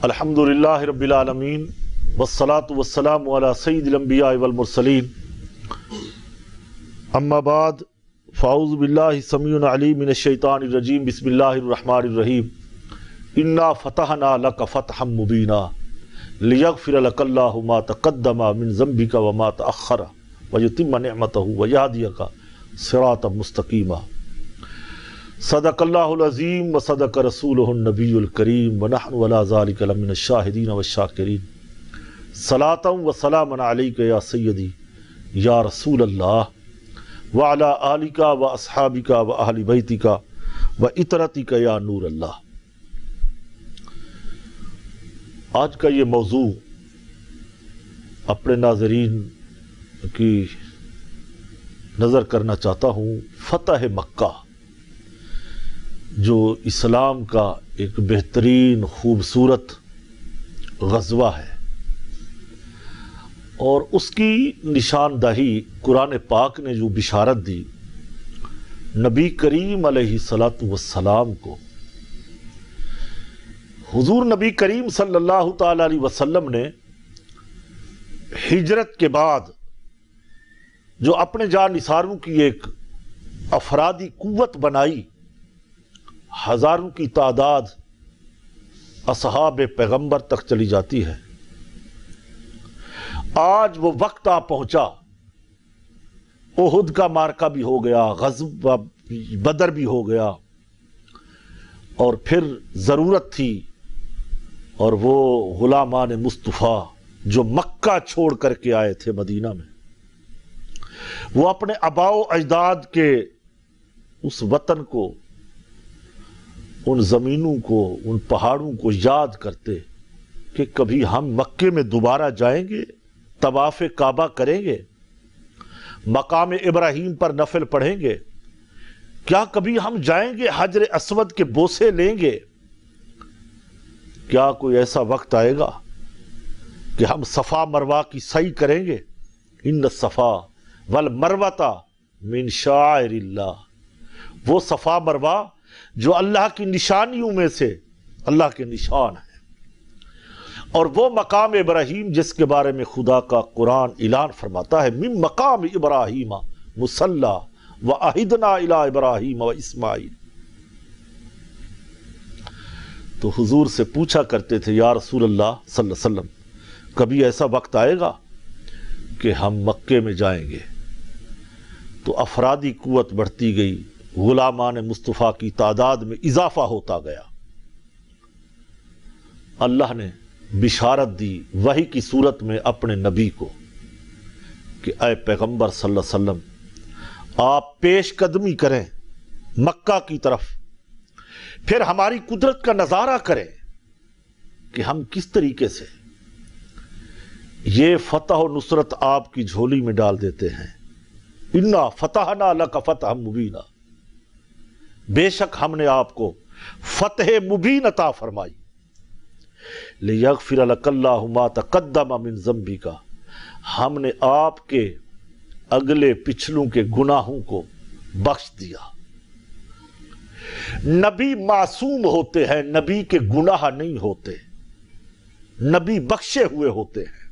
الحمدللہ رب العالمین والصلاة والسلام علی سید الانبیاء والمرسلین اما بعد فاعوذ باللہ السمیع العلیم من الشیطان الرجیم بسم اللہ الرحمن الرحیم انا فتحنا لک فتحا مبینا لیغفر لک اللہ ما تقدم من ذنبک وما تأخر ویتم نعمتہ ویہدیک صراطا مستقیما صدق اللہ العظیم و صدق رسولہ النبی الکریم ونحن علی ذلک لمن الشاہدین والشاکرین صلاۃ و سلام علیک یا سیدی یا رسول اللہ وعلی آلک و اصحابک و اہل بیتک و اطرتک یا نور اللہ۔ آج کا یہ موضوع اپنے ناظرین کی نظر کرنا چاہتا ہوں فتح مکہ، جو اسلام کا ایک بہترین خوبصورت غزوہ ہے، اور اس کی نشاندہی قرآن پاک نے جو بشارت دی نبی کریم علیہ السلام کو۔ حضور نبی کریم صلی اللہ تعالی علیہ وسلم نے ہجرت کے بعد جو اپنے جانثاروں کی ایک افرادی قوت بنائی، ہزاروں کی تعداد اصحاب پیغمبر تک چلی جاتی ہے، آج وہ وقت آ پہنچا، احد کا مارکہ بھی ہو گیا، غزوہ بدر بھی ہو گیا، اور پھر ضرورت تھی، اور وہ غلامان مصطفیٰ جو مکہ چھوڑ کر کے آئے تھے مدینہ میں، وہ اپنے آباء و اجداد کے اس وطن کو، ان زمینوں کو، ان پہاڑوں کو یاد کرتے کہ کبھی ہم مکے میں دوبارہ جائیں گے، طواف کعبہ کریں گے، مقام ابراہیم پر نفل پڑھیں گے، کیا کبھی ہم جائیں گے حجر اسود کے بوسے لیں گے؟ کیا کوئی ایسا وقت آئے گا کہ ہم صفا مروہ کی سعی کریں گے؟ ان الصفا والمروۃ من شعائر اللہ، وہ صفا مروہ جو اللہ کی نشانیوں میں سے اللہ کے نشان ہیں، اور وہ مقام ابراہیم جس کے بارے میں خدا کا قرآن اعلان فرماتا ہے من مقام ابراہیم مصلی وعہدنا الی ابراہیم و اسماعیل۔ تو حضور سے پوچھا کرتے تھے یا رسول اللہ صلی اللہ علیہ وسلم، کبھی ایسا وقت آئے گا کہ ہم مکے میں جائیں گے؟ تو افرادی قوت بڑھتی گئی، غلامان مصطفیٰ کی تعداد میں اضافہ ہوتا گیا۔ اللہ نے بشارت دی وحی کی صورت میں اپنے نبی کو کہ اے پیغمبر صلی اللہ علیہ وسلم، آپ پیش قدمی کریں مکہ کی طرف، پھر ہماری قدرت کا نظارہ کریں کہ ہم کس طریقے سے یہ فتح و نصرت آپ کی جھولی میں ڈال دیتے ہیں۔ انا فتحنا لک فتحا مبینا، بے شک ہم نے آپ کو فتح مبین عطا فرمائی۔ لیغفر لک اللہ ما تقدم من ذنبک، ہم نے آپ کے اگلے پچھلوں کے گناہوں کو بخش دیا۔ نبی معصوم ہوتے ہیں، نبی کے گناہ نہیں ہوتے، نبی بخشے ہوئے ہوتے ہیں،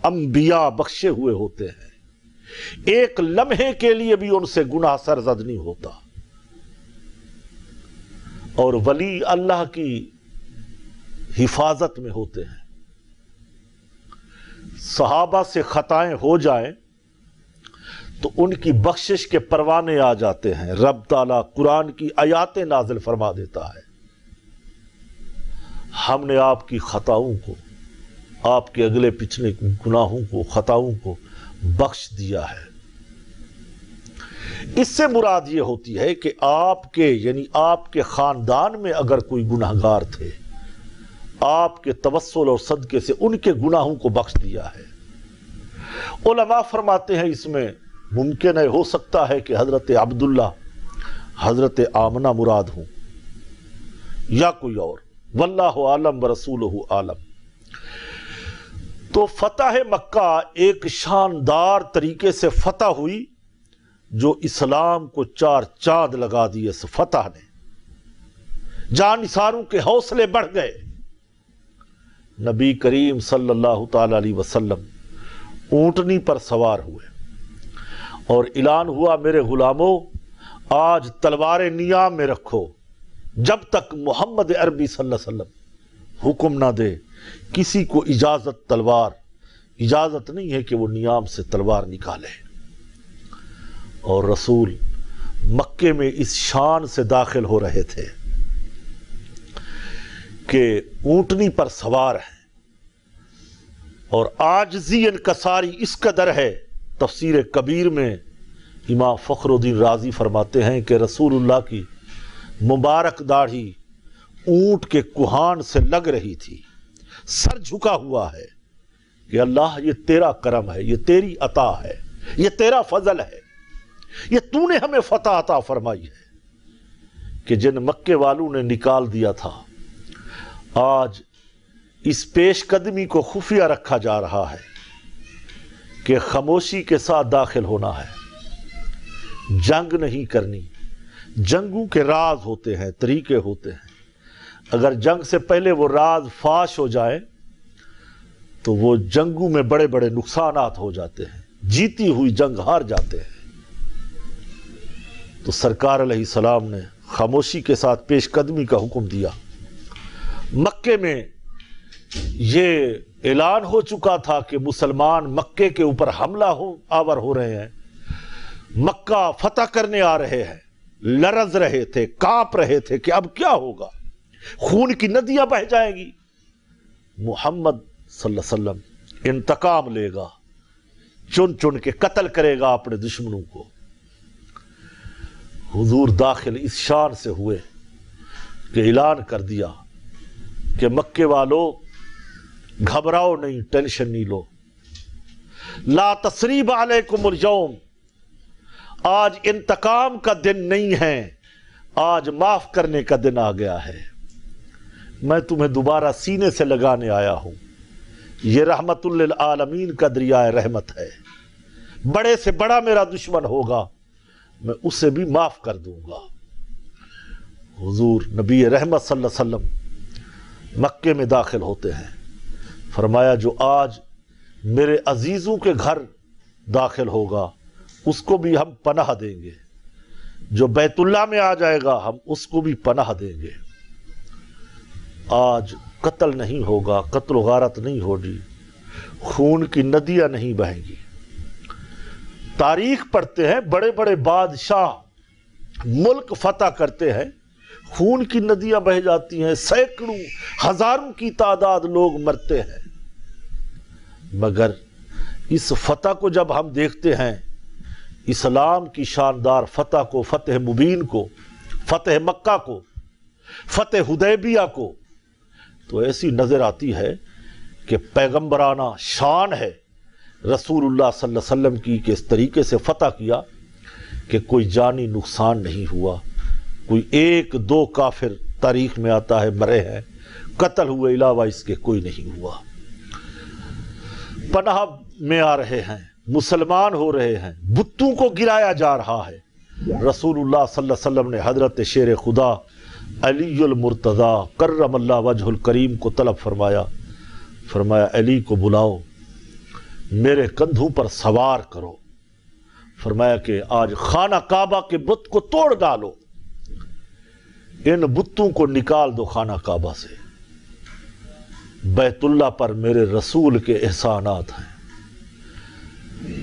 انبیاء بخشے ہوئے ہوتے ہیں، ایک لمحے کے لیے بھی ان سے گناہ سرزد نہیں ہوتا۔ اور ولی اللہ کی حفاظت میں ہوتے ہیں، صحابہ سے خطائیں ہو جائیں تو ان کی بخشش کے پروانے آ جاتے ہیں، رب تعالیٰ قرآن کی آیاتیں نازل فرما دیتا ہے۔ ہم نے آپ کی خطاؤں کو، آپ کے اگلے پچھلے گناہوں کو، خطاؤں کو بخش دیا ہے۔ اس سے مراد یہ ہوتی ہے کہ آپ کے یعنی آپ کے خاندان میں اگر کوئی گناہگار تھے، آپ کے توسل اور صدقے سے ان کے گناہوں کو بخش دیا ہے۔ علماء فرماتے ہیں اس میں ممکن ہے، ہو سکتا ہے کہ حضرت عبداللہ، حضرت آمنہ مراد ہوں یا کوئی اور، واللہ عالم ورسولہ عالم۔ تو فتح مکہ ایک شاندار طریقے سے فتح ہوئی، جو اسلام کو چار چاند لگا دیے اس فتح نے۔ جانثاروں کے حوصلے بڑھ گئے، نبی کریم صلی اللہ تعالی علیہ وسلم اونٹنی پر سوار ہوئے اور اعلان ہوا میرے غلاموں آج تلوار نیام میں رکھو جب تک محمد عربی صلی اللہ علیہ وسلم حکم نہ دے کسی کو اجازت نہیں ہے کہ وہ نیام سے تلوار نکالے۔ اور رسول مکے میں اس شان سے داخل ہو رہے تھے کہ اونٹنی پر سوار ہیں اور عاجزی انکساری اس قدر ہے۔ تفسیر کبیر میں امام فخر الدین رازی فرماتے ہیں کہ رسول اللہ کی مبارک داڑھی اونٹ کے کوہان سے لگ رہی تھی، سر جھکا ہوا ہے کہ اللہ یہ تیرا کرم ہے، یہ تیری عطا ہے، یہ تیرا فضل ہے، یہ تو نے ہمیں فتح عطا فرمائی ہے کہ جن مکے والوں نے نکال دیا تھا آج اس پیش قدمی کو خفیہ رکھا جا رہا ہے کہ خاموشی کے ساتھ داخل ہونا ہے، جنگ نہیں کرنی۔ جنگوں کے راز ہوتے ہیں، طریقے ہوتے ہیں، اگر جنگ سے پہلے وہ راز فاش ہو جائے تو وہ جنگوں میں بڑے بڑے نقصانات ہو جاتے ہیں، جیتی ہوئی جنگ ہار جاتے ہیں۔ تو سرکار علیہ السلام نے خاموشی کے ساتھ پیش قدمی کا حکم دیا۔ مکے میں یہ اعلان ہو چکا تھا کہ مسلمان مکے کے اوپر حملہ آور ہو رہے ہیں، مکہ فتح کرنے آ رہے ہیں، لرز رہے تھے، کانپ رہے تھے کہ اب کیا ہوگا، خون کی ندیاں بہہ جائیں گی۔ محمد صلی اللہ علیہ وسلم انتقام لے گا، چن چن کے قتل کرے گا اپنے دشمنوں کو۔ حضور داخل اس شان سے ہوئے کہ اعلان کر دیا کہ مکے والوں گھبراؤ نہیں، ٹینشن نہیں لو، لا تثریب علیکم اليوم، آج انتقام کا دن نہیں ہے، آج معاف کرنے کا دن آ گیا ہے، میں تمہیں دوبارہ سینے سے لگانے آیا ہوں، یہ رحمت للعالمین کا دریائے رحمت ہے، بڑے سے بڑا میرا دشمن ہوگا میں اسے بھی معاف کر دوں گا۔ حضور نبی رحمت صلی اللہ علیہ وسلم مکے میں داخل ہوتے ہیں، فرمایا جو آج میرے عزیزوں کے گھر داخل ہوگا اس کو بھی ہم پناہ دیں گے، جو بیت اللہ میں آ جائے گا ہم اس کو بھی پناہ دیں گے۔ آج قتل نہیں ہوگا، قتل و غارت نہیں ہوگی، خون کی ندیاں نہیں بہیں گی۔ تاریخ پڑھتے ہیں بڑے بڑے بادشاہ ملک فتح کرتے ہیں، خون کی ندیاں بہہ جاتی ہیں، سینکڑوں ہزاروں کی تعداد لوگ مرتے ہیں، مگر اس فتح کو جب ہم دیکھتے ہیں، اسلام کی شاندار فتح کو، فتح مبین کو، فتح مکہ کو، فتح حدیبیہ کو، تو ایسی نظر آتی ہے کہ پیغمبرانہ شان ہے رسول اللہ صلی اللہ علیہ وسلم کی کہ اس طریقے سے فتح کیا کہ کوئی جانی نقصان نہیں ہوا، کوئی ایک دو کافر تاریخ میں آتا ہے مرے ہیں، قتل ہوئے علاوہ اس کے کوئی نہیں ہوا۔ پناہ میں آ رہے ہیں، مسلمان ہو رہے ہیں، بتوں کو گرایا جا رہا ہے۔ رسول اللہ صلی اللہ علیہ وسلم نے حضرت شیر خدا علی المرتضی کرم اللہ وجہ الکریم کو طلب فرمایا، فرمایا علی کو بلاؤ، میرے کندھوں پر سوار کرو، فرمایا کہ آج خانہ کعبہ کے بت کو توڑ ڈالو، ان بتوں کو نکال دو خانہ کعبہ سے، بیت اللہ پر میرے رسول کے احسانات ہیں۔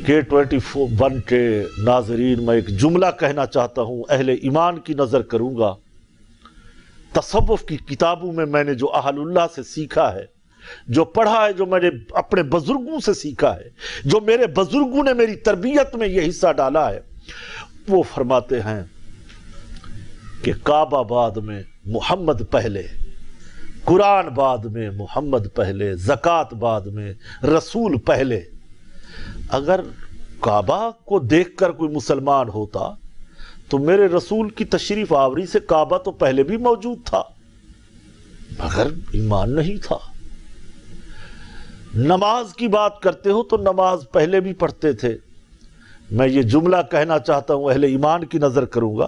K21 کے ناظرین میں ایک جملہ کہنا چاہتا ہوں، اہل ایمان کی نظر کروں گا۔ تصوف کی کتابوں میں نے جو اہل اللہ سے سیکھا ہے، جو پڑھا ہے، جو میں نے اپنے بزرگوں سے سیکھا ہے، جو میرے بزرگوں نے میری تربیت میں یہ حصہ ڈالا ہے، وہ فرماتے ہیں کہ کعبہ بعد میں محمد پہلے، قرآن بعد میں محمد پہلے، زکوٰۃ بعد میں رسول پہلے۔ اگر کعبہ کو دیکھ کر کوئی مسلمان ہوتا تو میرے رسول کی تشریف آوری سے کعبہ تو پہلے بھی موجود تھا، مگر ایمان نہیں تھا۔ نماز کی بات کرتے ہو تو نماز پہلے بھی پڑھتے تھے۔ میں یہ جملہ کہنا چاہتا ہوں، اہل ایمان کی نظر کروں گا،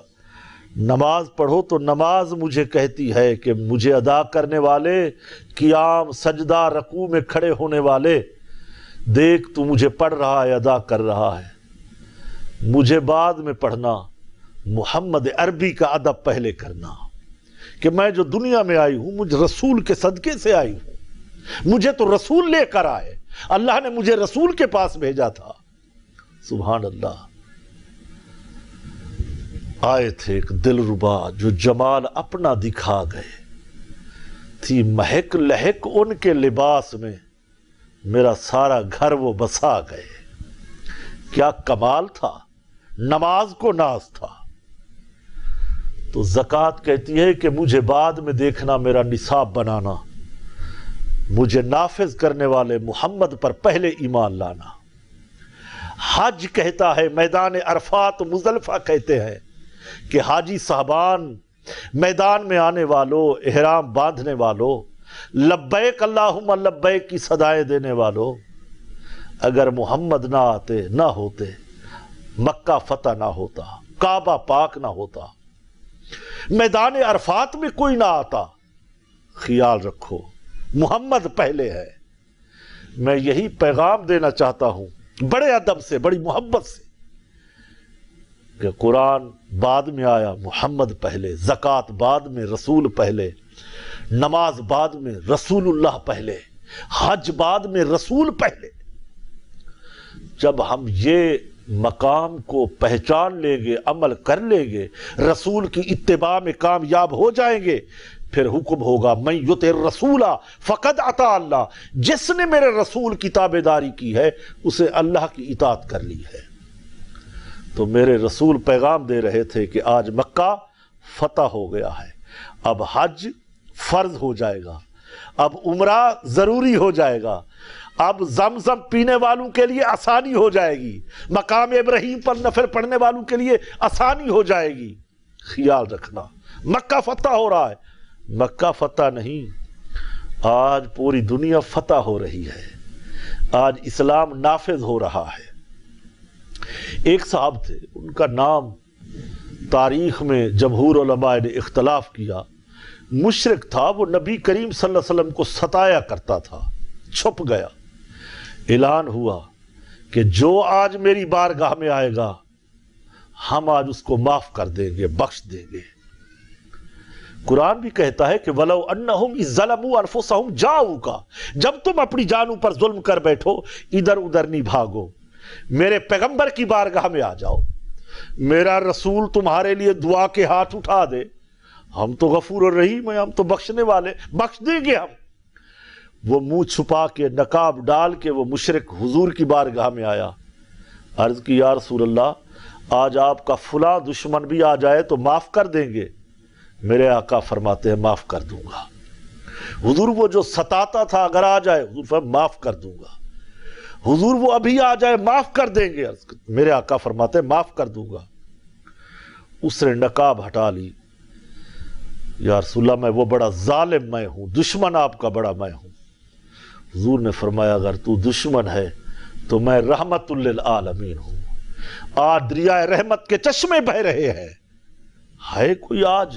نماز پڑھو تو نماز مجھے کہتی ہے کہ مجھے ادا کرنے والے، قیام سجدہ رکوع میں کھڑے ہونے والے، دیکھ تو مجھے پڑھ رہا ہے، ادا کر رہا ہے۔ مجھے بعد میں پڑھنا، محمد عربی کا ادب پہلے کرنا، کہ میں جو دنیا میں آئی ہوں مجھے رسول کے صدقے سے آئی ہوں، مجھے تو رسول لے کر آئے، اللہ نے مجھے رسول کے پاس بھیجا تھا۔ سبحان اللہ۔ آئے تھے ایک دلربا جو جمال اپنا دکھا گئے، تھی مہک لہک ان کے لباس میں، میرا سارا گھر وہ بسا گئے۔ کیا کمال تھا، نماز کو ناز تھا۔ تو زکوٰۃ کہتی ہے کہ مجھے بعد میں دیکھنا، میرا نصاب بنانا، مجھے نافذ کرنے والے محمد پر پہلے ایمان لانا۔ حج کہتا ہے، میدان عرفات مزدلفہ کہتے ہیں کہ حاجی صاحبان، میدان میں آنے والوں، احرام باندھنے والوں، لبیک اللہم لبیک کی صدائیں دینے والوں، اگر محمد نہ آتے، نہ ہوتے، مکہ فتح نہ ہوتا، کعبہ پاک نہ ہوتا، میدان عرفات میں کوئی نہ آتا، خیال رکھو محمد پہلے ہے۔ میں یہی پیغام دینا چاہتا ہوں بڑے ادب سے، بڑی محبت سے، کہ قرآن بعد میں آیا، محمد پہلے، زکوٰۃ بعد میں، رسول پہلے، نماز بعد میں، رسول اللہ پہلے، حج بعد میں، رسول پہلے۔ جب ہم یہ مقام کو پہچان لیں گے، عمل کر لیں گے، رسول کی اتباع میں کامیاب ہو جائیں گے، پھر حکم ہوگا من یطع الرسول فقد اطاع اللہ، جس نے میرے رسول کی تابعداری کی ہے اسے اللہ کی اطاعت کر لی ہے۔ تو میرے رسول پیغام دے رہے تھے کہ آج مکہ فتح ہو گیا ہے، اب حج فرض ہو جائے گا، اب عمرہ ضروری ہو جائے گا، اب زمزم پینے والوں کے لیے آسانی ہو جائے گی، مقام ابراہیم پر نفل پڑھنے والوں کے لیے آسانی ہو جائے گی۔ خیال رکھنا، مکہ فتح ہو رہا ہے، مکہ فتح نہیں، آج پوری دنیا فتح ہو رہی ہے، آج اسلام نافذ ہو رہا ہے۔ ایک صاحب تھے، ان کا نام تاریخ میں جمہور علماء نے اختلاف کیا، مشرک تھا، وہ نبی کریم صلی اللہ علیہ وسلم کو ستایا کرتا تھا، چھپ گیا۔ اعلان ہوا کہ جو آج میری بارگاہ میں آئے گا ہم آج اس کو معاف کر دیں گے، بخش دیں گے۔ قرآن بھی کہتا ہے کہ وَلَوْ أَنَّهُمْ إِذْ ظَلَمُوا أَنفُسَهُمْ جَاءُوكَ، جب تم اپنی جانوں پر ظلم کر بیٹھو ادھر ادھر نہیں بھاگو، میرے پیغمبر کی بارگاہ میں آ جاؤ، میرا رسول تمہارے لیے دعا کے ہاتھ اٹھا دے، ہم تو غفور الرحیم ہیں، ہم تو بخشنے والے، بخش دیں گے ہم۔ وہ منہ چھپا کے، نقاب ڈال کے وہ مشرک حضور کی بارگاہ میں آیا، عرض کی یا رسول اللہ آج آپ کا فلاں دشمن بھی آ جائے تو معاف کر دیں گے؟ میرے آقا فرماتے ہیں معاف کر دوں گا۔ حضور وہ جو ستاتا تھا اگر آ جائے، حضور فرماتے معاف کر دوں گا۔ حضور وہ ابھی آ جائے معاف کر دیں گے، میرے آقا فرماتے ہیں معاف کر دوں گا۔ اس نے نقاب ہٹا لی، یا رسول اللہ میں وہ بڑا ظالم میں ہوں، دشمن آپ کا بڑا میں ہوں۔ حضور نے فرمایا اگر تو دشمن ہے تو میں رحمت للعالمین ہوں، آج دریائے رحمت کے چشمے بہ رہے ہیں، ہے کوئی آج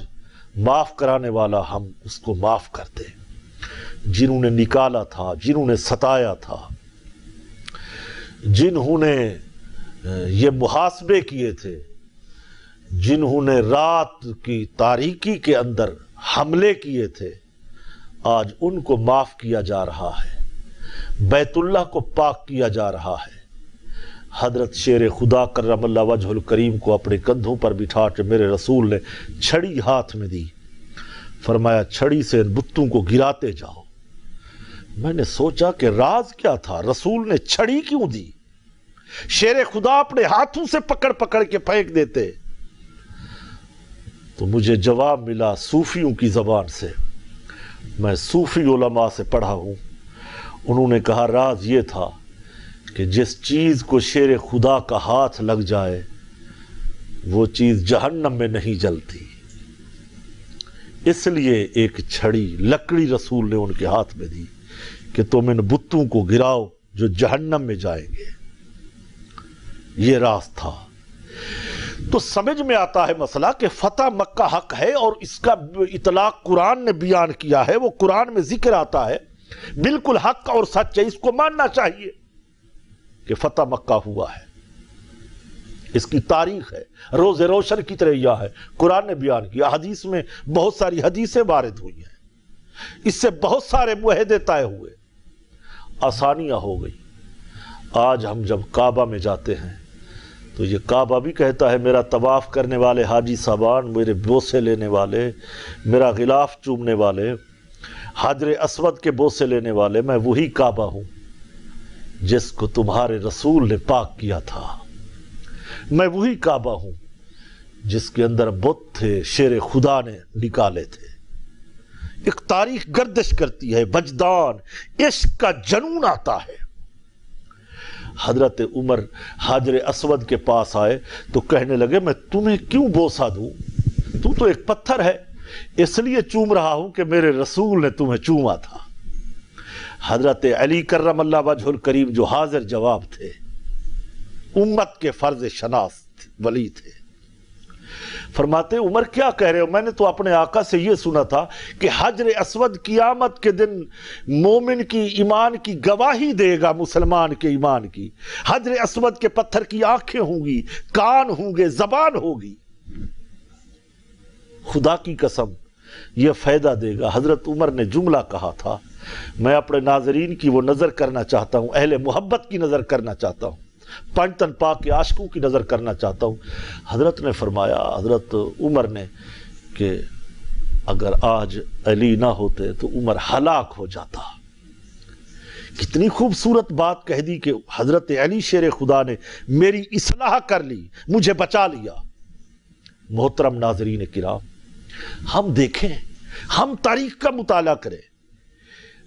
معاف کرانے والا؟ ہم اس کو معاف کرتے۔ جنہوں نے نکالا تھا، جنہوں نے ستایا تھا، جنہوں نے یہ محاسبے کیے تھے، جنہوں نے رات کی تاریکی کے اندر حملے کیے تھے، آج ان کو معاف کیا جا رہا ہے، بیت اللہ کو پاک کیا جا رہا ہے۔ حضرت شیر خدا کرم اللہ وجہ الکریم کو اپنے کندھوں پر بٹھا کے میرے رسول نے چھڑی ہاتھ میں دی، فرمایا چھڑی سے ان بتوں کو گراتے جاؤ۔ میں نے سوچا کہ راز کیا تھا، رسول نے چھڑی کیوں دی؟ شیر خدا اپنے ہاتھوں سے پکڑ پکڑ کے پھینک دیتے۔ تو مجھے جواب ملا صوفیوں کی زبان سے، میں صوفی علماء سے پڑھا ہوں، انہوں نے کہا راز یہ تھا کہ جس چیز کو شیر خدا کا ہاتھ لگ جائے وہ چیز جہنم میں نہیں جلتی، اس لیے ایک چھڑی لکڑی رسول نے ان کے ہاتھ میں دی کہ تم ان بتوں کو گراؤ جو جہنم میں جائیں گے۔ یہ راز تھا۔ تو سمجھ میں آتا ہے مسئلہ کہ فتح مکہ حق ہے، اور اس کا اطلاق قرآن نے بیان کیا ہے، وہ قرآن میں ذکر آتا ہے، بالکل حق اور سچ ہے، اس کو ماننا چاہیے کہ فتح مکہ ہوا ہے، اس کی تاریخ ہے، روز روشن کی طرح یہ ہے، قرآن نے بیان کیا، حدیث میں بہت ساری حدیثیں وارد ہوئی ہیں، اس سے بہت سارے معاہدے طے ہوئے، آسانیاں ہو گئی۔ آج ہم جب کعبہ میں جاتے ہیں تو یہ کعبہ بھی کہتا ہے میرا طواف کرنے والے حاجی صاحبان، میرے بوسے لینے والے، میرا غلاف چومنے والے، حجر اسود کے بوسے لینے والے، میں وہی کعبہ ہوں جس کو تمہارے رسول نے پاک کیا تھا، میں وہی کعبہ ہوں جس کے اندر بت تھے، شیر خدا نے نکالے تھے۔ ایک تاریخ گردش کرتی ہے، وجدان، عشق کا جنون آتا ہے۔ حضرت عمر حجر اسود کے پاس آئے تو کہنے لگے میں تمہیں کیوں بوسہ دوں، تو ایک پتھر ہے، اس لیے چوم رہا ہوں کہ میرے رسول نے تمہیں چوما تھا۔ حضرت علی کرم اللہ وجہ الکریم جو حاضر جواب تھے، امت کے فرض شناس ولی تھے، فرماتے عمر کیا کہہ رہے ہو؟ میں نے تو اپنے آقا سے یہ سنا تھا کہ حجر اسود قیامت کے دن مومن کی ایمان کی گواہی دے گا، مسلمان کے ایمان کی۔ حجر اسود کے پتھر کی آنکھیں ہوں گی، کان ہوں گے، زبان ہوگی، خدا کی قسم یہ فائدہ دے گا۔ حضرت عمر نے جملہ کہا تھا، میں اپنے ناظرین کی وہ نظر کرنا چاہتا ہوں، اہل محبت کی نظر کرنا چاہتا ہوں، پنجتن پاک کے عاشقوں کی نظر کرنا چاہتا ہوں۔ حضرت نے فرمایا، حضرت عمر نے، کہ اگر آج علی نہ ہوتے تو عمر ہلاک ہو جاتا۔ کتنی خوبصورت بات کہہ دی کہ حضرت علی شیر خدا نے میری اصلاح کر لی، مجھے بچا لیا۔ محترم ناظرین کرام، ہم دیکھیں، ہم تاریخ کا مطالعہ کریں،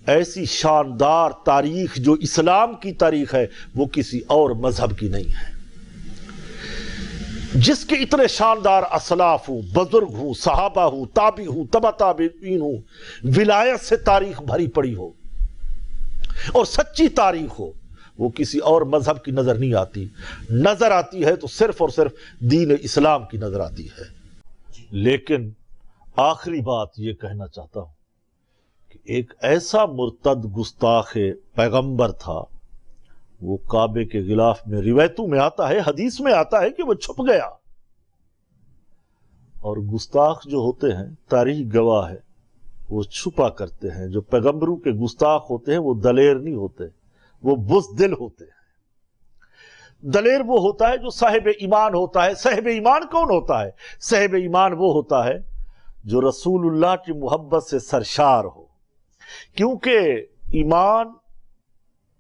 ایسی شاندار تاریخ جو اسلام کی تاریخ ہے وہ کسی اور مذہب کی نہیں ہے، جس کے اتنے شاندار اسلاف ہوں، بزرگ ہوں، صحابہ ہوں، تابعی ہوں، تبع تابعین ہوں، ولایت سے تاریخ بھری پڑی ہو اور سچی تاریخ ہو، وہ کسی اور مذہب کی نظر نہیں آتی، نظر آتی ہے تو صرف اور صرف دین اسلام کی نظر آتی ہے۔ لیکن آخری بات یہ کہنا چاہتا ہوں کہ ایک ایسا مرتد گستاخ پیغمبر تھا، وہ کعبے کے غلاف میں، روایتوں میں آتا ہے، حدیث میں آتا ہے کہ وہ چھپ گیا۔ اور گستاخ جو ہوتے ہیں، تاریخ گواہ ہے، وہ چھپا کرتے ہیں۔ جو پیغمبروں کے گستاخ ہوتے ہیں وہ دلیر نہیں ہوتے، وہ بزدل ہوتے ہیں۔ دلیر وہ ہوتا ہے جو صاحب ایمان ہوتا ہے۔ صاحب ایمان کون ہوتا ہے؟ صاحب ایمان وہ ہوتا ہے جو رسول اللہ کی محبت سے سرشار ہو، کیونکہ ایمان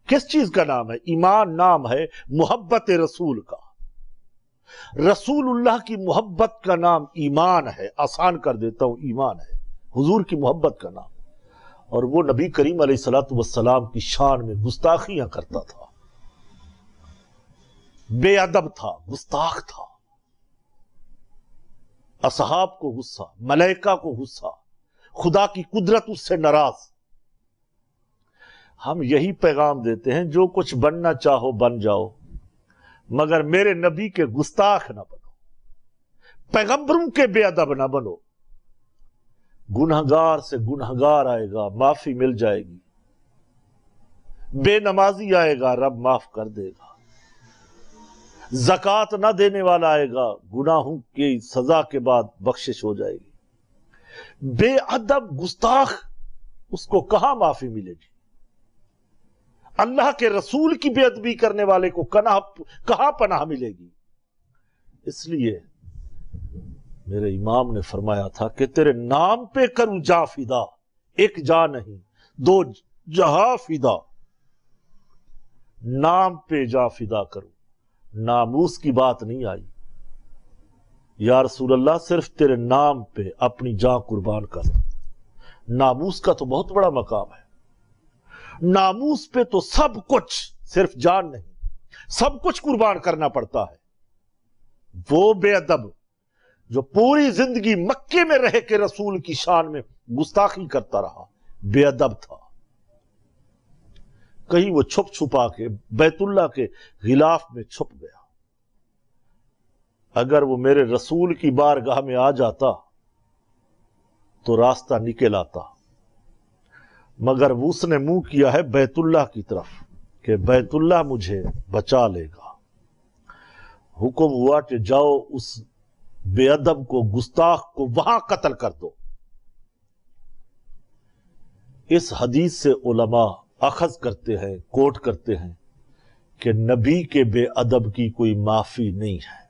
کس چیز کا نام ہے؟ ایمان نام ہے محبت رسول کا۔ رسول اللہ کی محبت کا نام ایمان ہے، آسان کر دیتا ہوں، ایمان ہے حضور کی محبت کا نام۔ اور وہ نبی کریم علیہ السلام کی شان میں گستاخیاں کرتا تھا، بے ادب تھا، گستاخ تھا، اصحاب کو غصہ، ملائکہ کو غصہ، خدا کی قدرت اس سے ناراض۔ ہم یہی پیغام دیتے ہیں، جو کچھ بننا چاہو بن جاؤ، مگر میرے نبی کے گستاخ نہ بنو، پیغمبروں کے بے ادب نہ بنو۔ گنہگار سے گنہگار آئے گا، معافی مل جائے گی، بے نمازی آئے گا، رب معاف کر دے گا، زکوٰۃ نہ دینے والا آئے گا، گناہوں کی سزا کے بعد بخشش ہو جائے گی۔ بے ادب گستاخ، اس کو کہاں معافی ملے گی؟ اللہ کے رسول کی بے ادبی کرنے والے کو کہاں پناہ ملے گی؟ اس لیے میرے امام نے فرمایا تھا کہ تیرے نام پہ کروں جاں فدا، ایک جاں نہیں، دو جہاں فدا، نام پہ جاں فدا کروں۔ ناموس کی بات نہیں آئی، یا رسول اللہ صرف تیرے نام پہ اپنی جاں قربان کر۔ ناموس کا تو بہت بڑا مقام ہے، ناموس پہ تو سب کچھ، صرف جان نہیں، سب کچھ قربان کرنا پڑتا ہے۔ وہ بے ادب جو پوری زندگی مکے میں رہ کے رسول کی شان میں گستاخی کرتا رہا، بے ادب تھا، کہیں وہ چھپ چھپا کے بیت اللہ کے غلاف میں چھپ گیا۔ اگر وہ میرے رسول کی بارگاہ میں آ جاتا تو راستہ نکل آتا، مگر اس نے منہ کیا ہے بیت اللہ کی طرف کہ بیت اللہ مجھے بچا لے گا۔ حکم ہوا کہ جاؤ اس بے ادب کو، گستاخ کو وہاں قتل کر دو۔ اس حدیث سے علماء اخذ کرتے ہیں، کوٹ کرتے ہیں کہ نبی کے بے ادب کی کوئی معافی نہیں ہے،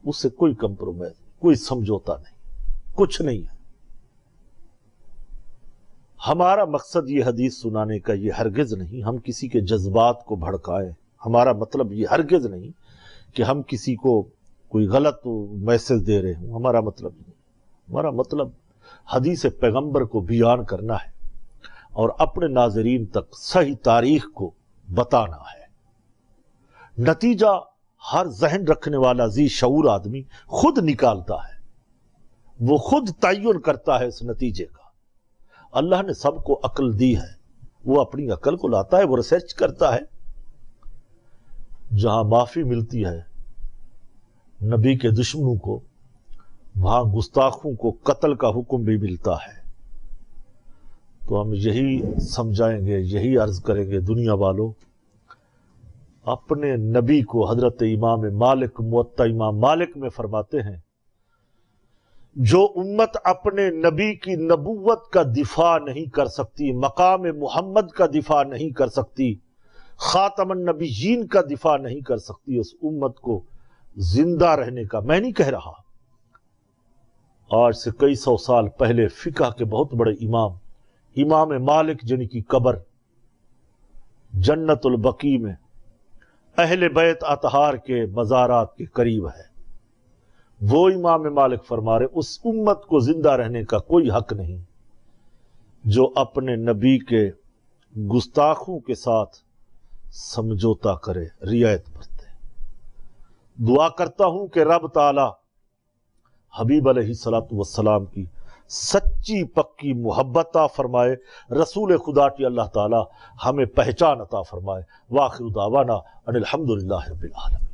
اس سے کوئی کمپرومائز، کوئی سمجھوتا نہیں، کچھ نہیں ہے۔ ہمارا مقصد یہ حدیث سنانے کا یہ ہرگز نہیں ہم کسی کے جذبات کو بھڑکائیں، ہمارا مطلب یہ ہرگز نہیں کہ ہم کسی کو کوئی غلط میسج دے رہے ہوں، ہمارا مطلب نہیں۔ ہمارا مطلب حدیث پیغمبر کو بیان کرنا ہے اور اپنے ناظرین تک صحیح تاریخ کو بتانا ہے۔ نتیجہ ہر ذہن رکھنے والا ذی شعور آدمی خود نکالتا ہے، وہ خود تعین کرتا ہے اس نتیجے کا۔ اللہ نے سب کو عقل دی ہے، وہ اپنی عقل کو لاتا ہے، وہ ریسرچ کرتا ہے۔ جہاں معافی ملتی ہے نبی کے دشمنوں کو، وہاں گستاخوں کو قتل کا حکم بھی ملتا ہے۔ تو ہم یہی سمجھائیں گے، یہی عرض کریں گے، دنیا والوں اپنے نبی کو، حضرت امام مالک موطا امام مالک میں فرماتے ہیں جو امت اپنے نبی کی نبوت کا دفاع نہیں کر سکتی، مقام محمد کا دفاع نہیں کر سکتی، خاتم النبیین کا دفاع نہیں کر سکتی، اس امت کو زندہ رہنے کا، میں نہیں کہہ رہا، آج سے کئی سو سال پہلے فقہ کے بہت بڑے امام مالک جن کی قبر جنت البقیع میں اہل بیت اطہار کے مزارات کے قریب ہے، وہ امام مالک فرما رہے اس امت کو زندہ رہنے کا کوئی حق نہیں جو اپنے نبی کے گستاخوں کے ساتھ سمجھوتا کرے، رعایت برتے۔ دعا کرتا ہوں کہ رب تعالی حبیب علیہ السلام کی سچی پکی محبت عطا فرمائے، رسول خدا کی اللہ تعالی ہمیں پہچان عطا فرمائے۔ وآخر دعوانا ان الحمدللہ رب العالمین۔